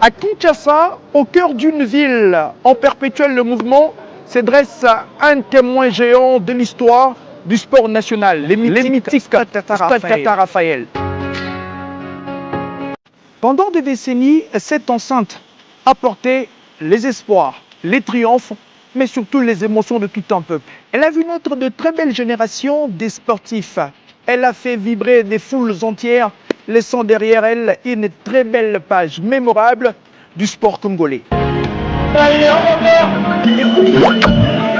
À Kinshasa, au cœur d'une ville en perpétuel mouvement, se dresse un témoin géant de l'histoire du sport national, les mythiques Stade Tata Raphaël. Pendant des décennies, cette enceinte a porté les espoirs, les triomphes, mais surtout les émotions de tout un peuple. Elle a vu naître de très belles générations des sportifs. Elle a fait vibrer des foules entières, laissant derrière elle une très belle page mémorable du sport congolais.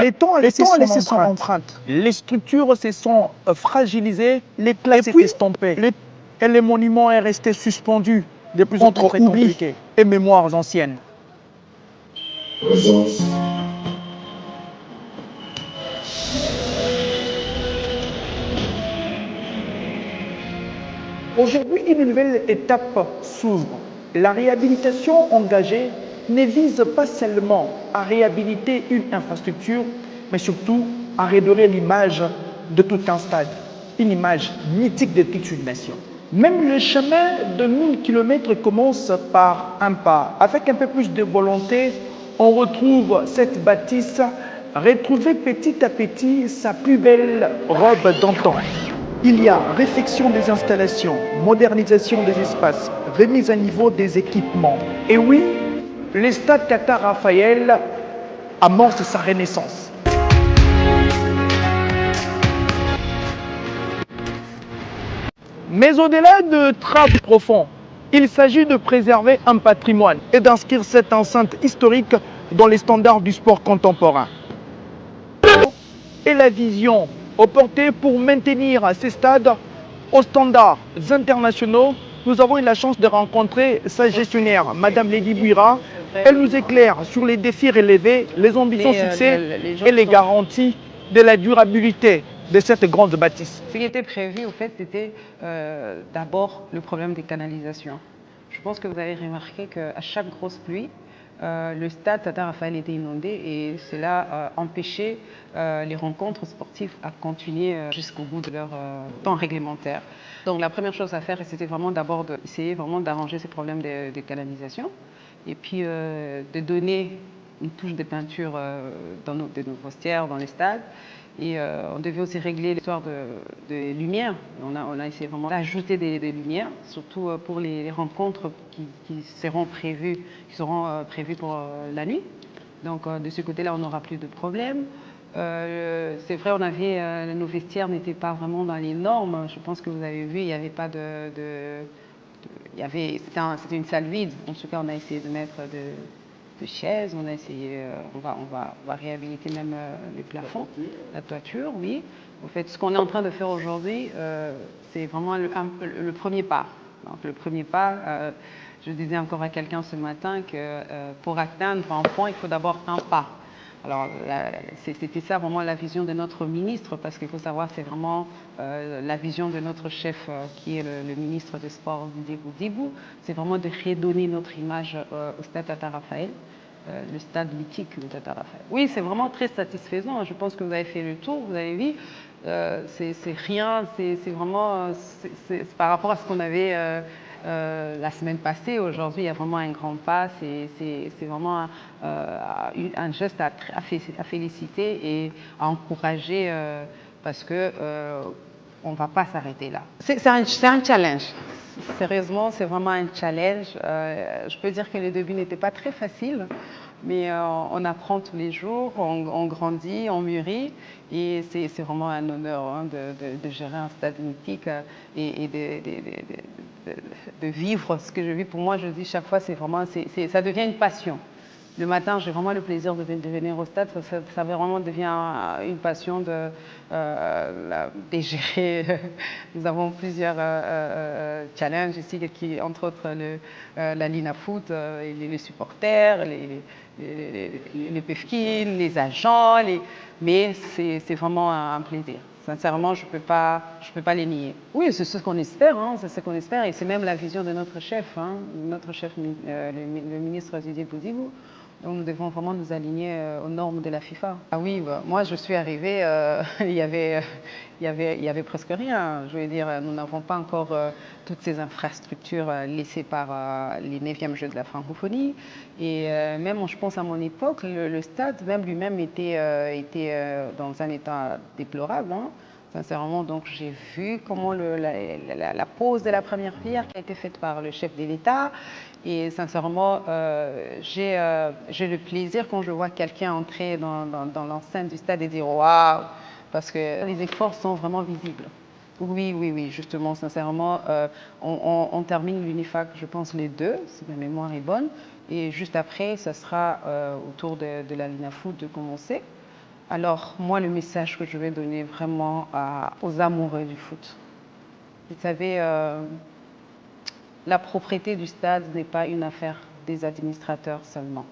Les temps ont laissé son empreinte. Les structures se sont fragilisées, les classes étaient estompées. Et les monuments est resté suspendu de plus en plus oubli et mémoires anciennes. Aujourd'hui, une nouvelle étape s'ouvre. La réhabilitation engagée ne vise pas seulement à réhabiliter une infrastructure, mais surtout à redorer l'image de tout un stade, une image mythique de toute une nation. Même le chemin de 1000 km commence par un pas. Avec un peu plus de volonté, on retrouve cette bâtisse, retrouver petit à petit sa plus belle robe d'antan. Il y a réfection des installations, modernisation des espaces, remise à niveau des équipements. Et oui, le stade Tata Raphaël amorce sa renaissance. Mais au-delà de travaux profonds, il s'agit de préserver un patrimoine et d'inscrire cette enceinte historique dans les standards du sport contemporain. Et la vision portée pour maintenir ces stades aux standards internationaux, nous avons eu la chance de rencontrer sa gestionnaire, Madame Lady Bouira. Elle nous éclaire sur les défis relevés, les ambitions succès et les garanties de la durabilité de cette grande bâtisse. Ce qui était prévu, au fait, c'était d'abord le problème des canalisations. Je pense que vous avez remarqué qu'à chaque grosse pluie, le stade Tata Raphaël était inondé et cela empêchait les rencontres sportives à continuer jusqu'au bout de leur temps réglementaire. Donc la première chose à faire, c'était vraiment d'abord d'essayer vraiment d'arranger ces problèmes de canalisation et puis de donner une touche de peinture dans nos vestiaires, dans les stades. Et on devait aussi régler l'histoire de lumière. On a essayé vraiment d'ajouter des lumières, surtout pour les rencontres qui seront prévues pour la nuit. Donc de ce côté-là, on n'aura plus de problème. C'est vrai, nos vestiaires n'étaient pas vraiment dans les normes. Je pense que vous avez vu, il n'y avait pas c'était une salle vide. En tout cas, on a essayé de mettre de chaises, on a essayé, on va réhabiliter même les plafonds, la toiture, oui. En fait, ce qu'on est en train de faire aujourd'hui, c'est vraiment le premier pas. Donc, le premier pas, je disais encore à quelqu'un ce matin que pour atteindre un point, il faut d'abord un pas. Alors, c'était ça vraiment la vision de notre ministre, parce qu'il faut savoir, c'est vraiment la vision de notre chef, qui est le ministre des Sports, Didier Boudibou. C'est vraiment de redonner notre image au stade Tata Raphaël, le stade mythique de Tata Raphaël. Oui, c'est vraiment très satisfaisant. Je pense que vous avez fait le tour, vous avez vu. C'est rien, c'est vraiment par rapport à ce qu'on avait la semaine passée. Aujourd'hui, il y a vraiment un grand pas. C'est vraiment un geste à féliciter et à encourager parce que on ne va pas s'arrêter là. C'est un challenge. Sérieusement, c'est vraiment un challenge. Je peux dire que les débuts n'étaient pas très faciles, mais on apprend tous les jours, on grandit, on mûrit, et c'est vraiment un honneur de gérer un stade mythique et de vivre ce que je vis. Pour moi, je dis chaque fois, ça devient une passion. Le matin, j'ai vraiment le plaisir de venir au stade. Ça vraiment devient une passion de gérer. Nous avons plusieurs challenges ici, entre autres la Lina Foot, les supporters, les PEFKIN, les agents. Mais c'est vraiment un plaisir. Sincèrement, je peux pas les nier. Oui, c'est ce qu'on espère, hein, c'est ce qu'on espère, et c'est même la vision de notre chef, le ministre Didier Boudibou. Donc nous devons vraiment nous aligner aux normes de la FIFA. Ah oui, bah, moi je suis arrivée, il y avait presque rien. Je veux dire, nous n'avons pas encore toutes ces infrastructures laissées par les 9e Jeux de la francophonie. Et même, je pense à mon époque, le stade même lui-même était dans un état déplorable. Hein. Sincèrement, donc j'ai vu comment la pose de la première pierre qui a été faite par le chef de l'État. Et sincèrement, j'ai le plaisir quand je vois quelqu'un entrer dans l'enceinte du stade et dire waouh, parce que les efforts sont vraiment visibles. Oui, oui, oui, justement, sincèrement, on termine l'UNIFAC, je pense, les 2, si ma mémoire est bonne. Et juste après, ça sera au tour de la Linafoot de commencer. Alors, moi, le message que je vais donner vraiment aux amoureux du foot, vous savez, la propriété du stade n'est pas une affaire des administrateurs seulement,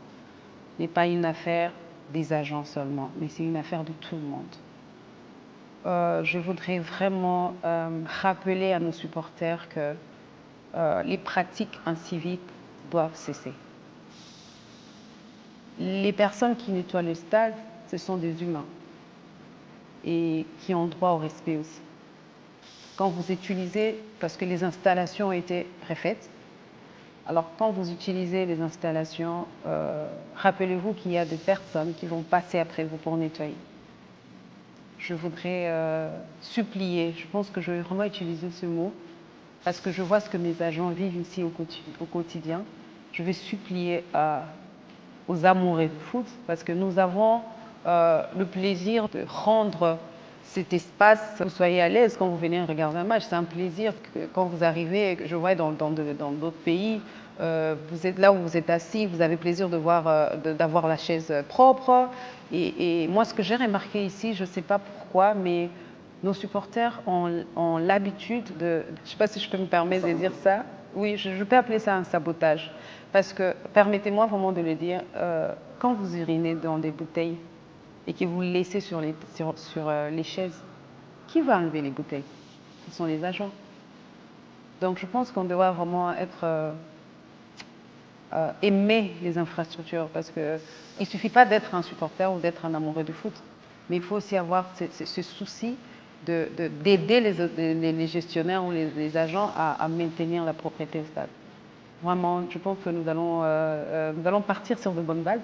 n'est pas une affaire des agents seulement, mais c'est une affaire de tout le monde. Je voudrais vraiment rappeler à nos supporters que les pratiques inciviques doivent cesser. Les personnes qui nettoient le stade, ce sont des humains et qui ont droit au respect aussi. Quand vous utilisez, parce que les installations ont été refaites, alors quand vous utilisez les installations, rappelez-vous qu'il y a des personnes qui vont passer après vous pour nettoyer. Je voudrais supplier, je pense que je vais vraiment utiliser ce mot, parce que je vois ce que mes agents vivent ici au quotidien. Je vais supplier aux amoureux du foot, parce que nous avons le plaisir de rendre cet espace, que vous soyez à l'aise quand vous venez regarder un match. C'est un plaisir que quand vous arrivez, je vois dans d'autres pays, vous êtes là où vous êtes assis, vous avez plaisir de voir, d'avoir la chaise propre. Et moi, ce que j'ai remarqué ici, je ne sais pas pourquoi, mais nos supporters ont l'habitude de, je ne sais pas si je peux me permettre de dire ça, oui, je peux appeler ça un sabotage. Parce que, permettez-moi vraiment de le dire, quand vous urinez dans des bouteilles et que vous le laissez sur les chaises, qui va enlever les bouteilles? Ce sont les agents. Donc je pense qu'on doit vraiment aimer les infrastructures parce qu'il ne suffit pas d'être un supporter ou d'être un amoureux du foot, mais il faut aussi avoir ce souci d'aider les gestionnaires ou les agents à maintenir la propriété au stade. Vraiment, je pense que nous allons partir sur de bonnes bases.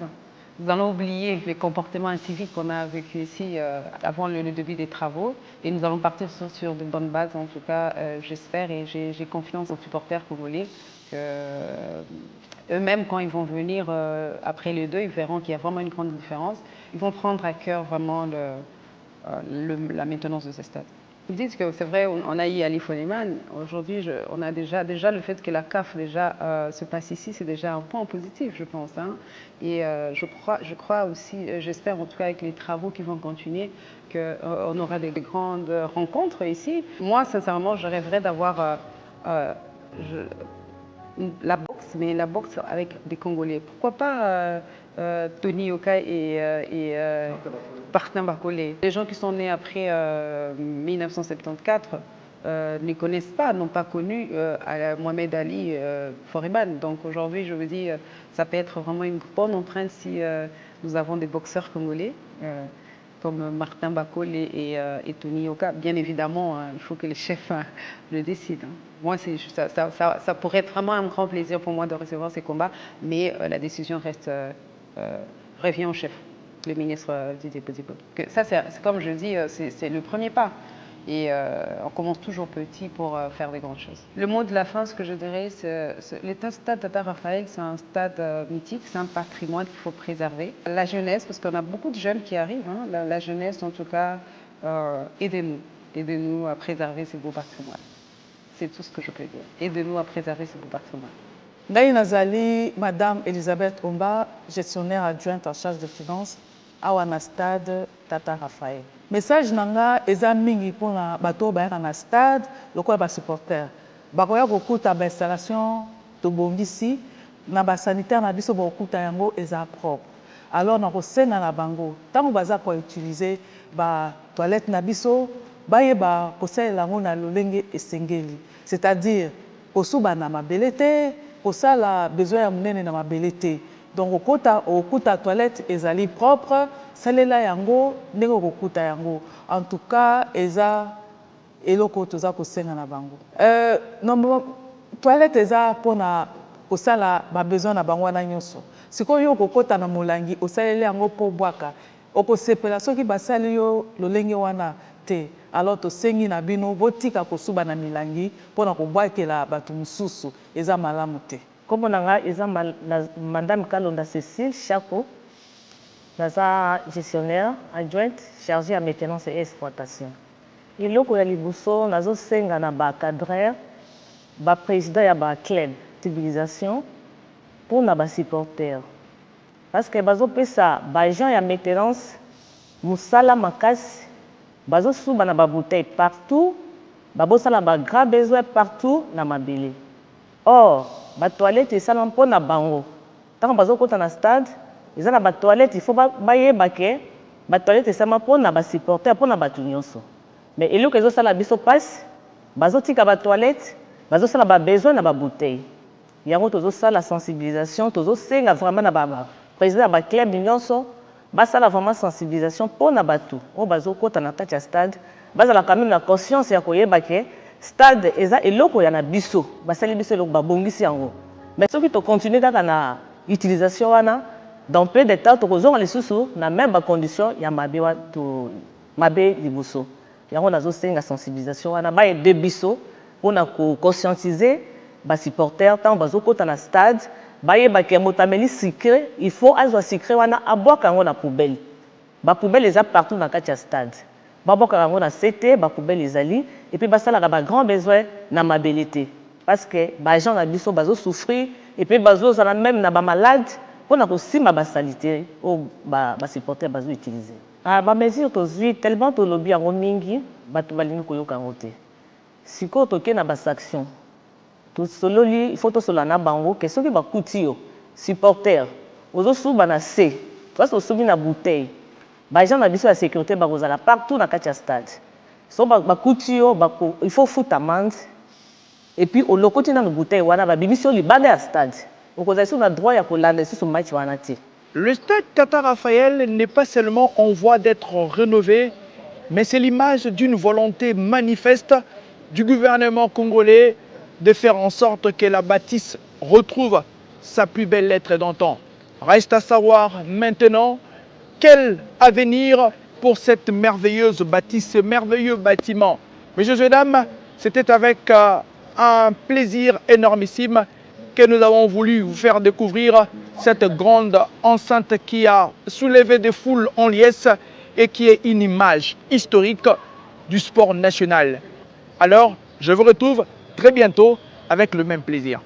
Nous allons oublier les comportements inciviques qu'on a vécu ici avant le début des travaux et nous allons partir sur de bonnes bases. En tout cas, j'espère et j'ai confiance aux supporters congolais que eux-mêmes, quand ils vont venir après les 2, ils verront qu'il y a vraiment une grande différence. Ils vont prendre à cœur vraiment la maintenance de ce stade. Ils disent que c'est vrai, on a eu Ali Foneman. Aujourd'hui, on a déjà le fait que la CAF se passe ici, c'est déjà un point positif, je pense. Hein. Et je crois aussi, j'espère en tout cas avec les travaux qui vont continuer, qu'on aura des grandes rencontres ici. Moi, sincèrement, je rêverais d'avoir la boxe, mais la boxe avec des Congolais. Pourquoi pas Tony Yoka et Martin Bakolé. Les gens qui sont nés après 1974 ne connaissent pas, n'ont pas connu Mohamed Ali Foriban. Donc aujourd'hui, je vous dis, ça peut être vraiment une bonne empreinte si nous avons des boxeurs congolais. Comme Martin Bakolé et Tony Yoka. Bien évidemment, il faut que les chefs le décident. Hein. Moi, ça pourrait être vraiment un grand plaisir pour moi de recevoir ces combats, mais la décision revient au chef, le ministre Didier Bodibo. Ça, c'est comme je dis, c'est le premier pas. Et on commence toujours petit pour faire des grandes choses. Le mot de la fin, ce que je dirais, le stade Tata Raphaël, c'est un stade mythique, c'est un patrimoine qu'il faut préserver. La jeunesse, parce qu'on a beaucoup de jeunes qui arrivent, hein, la jeunesse en tout cas, aidez-nous à préserver ces beaux patrimoines. C'est tout ce que je peux dire. Aidez-nous à préserver ces beaux patrimoines. Ngai Nazali, Madame Elisabeth Omba, gestionnaire adjointe en charge de finances, awa na stade Tata Raphaël. Message nanga eza mingi pona bato bayaka na stade lokola ba supporter. Bakoya kokuta ba installation to bongisi na ba sanitaire na biso bokuta yango eza propre. Alors na kosenga na bango tango baza ko utiliser ba toilette na biso bayeba kosalela yango na lolenge esengeli. C'est-à-dire kosuba na mabele te, kosala besoin ya munene na mabele te. Donc okuta toilette ezali propre, salela yango ndenge okuta yango. En tout cas, eza eloko toza kosenga na bango. Non toilette eza pona kosala ba besoin na bango na nyonso. Sikoyo okokota na molangi osaleli yango po bwaka. Okosepela soki basali yo lolenge wana te. Alors tosengi na bino botika kosuba na milangi pona kobwakela bato mususu eza malamu te. Comme on a Madame Kalonda Cécile Chaco, naza gestionnaire adjointe chargée à maintenance et exploitation. Et là, on a libuso, nazo senga na ba cadre, ba président ya ba club civilisation pour na ba supporter. Parce que bazo pesa ba gens ya maintenance musala makasi bazo suba na ba bouteille partout, babo sala ba grand besoin partout na mabele. Or, ba toilette esala mpona bango. Tant bazo kota na stade, ezala ba toilette il faut bayeba ke ba toilette esala mpona ba supporter mpona bato nyonso. Mais eloko ezosala biso passe, bazo tika ba toilette, bazo sala ba besoin na ba bouteille. Yango tozo sala sensibilisation, tozo senga vraiment na ba président ba club nyonso, ba sala vraiment sensibilisation mpona bato. O bazo kota na kati ya stade, bazala quand même na conscience ya koyeba ke stade eza eloko ya na biso basali biso eloko babongisi yango mais soki to continuer kaka na utilisation wana dans peu de temps tokozonga lisusu na même ba condition ya mabe wa to mabe liboso yango nazosenga sensibilisation wana ba aider biso mpona ko conscientiser ba supporter tant bazokota na stade bayeba ke motameli sucré il faut azwa sucré wana abwaka yango na poubelle ba poubelle eza partout na kati ya stade baboka yango na CT ba poubelle ezali et puis basala ba grand besoin na mabelité parce que ba gens na biso bazo souffrir et puis bazo sala même na ba malade pona ko sima ba salité o ba supporter bazo utiliser ba mesure tozui tellement to lobby yango mingi bato balingi koyoka yango te siko toke na ba sanction to sololi il faut to sola na bango que soki ba kuti yo supporter ozo suba na C toi so subi na bouteille ba gens na biso ya sécurité bakozala partout na kati ya stade so bakuti yo il faut foutre amende et puis olokoti na bouteille wana babimisi yo libanda ya stade okozala sur na droit ya kolanda sur match wana te. Le stade Tata Raphaël n'est pas seulement en voie d'être rénové, mais c'est l'image d'une volonté manifeste du gouvernement congolais de faire en sorte que la bâtisse retrouve sa plus belle lettre d'antan. Reste à savoir maintenant quel avenir pour cette merveilleuse bâtisse, ce merveilleux bâtiment. Messieurs et dames, c'était avec un plaisir énormissime que nous avons voulu vous faire découvrir cette grande enceinte qui a soulevé des foules en liesse et qui est une image historique du sport national. Alors, je vous retrouve très bientôt avec le même plaisir.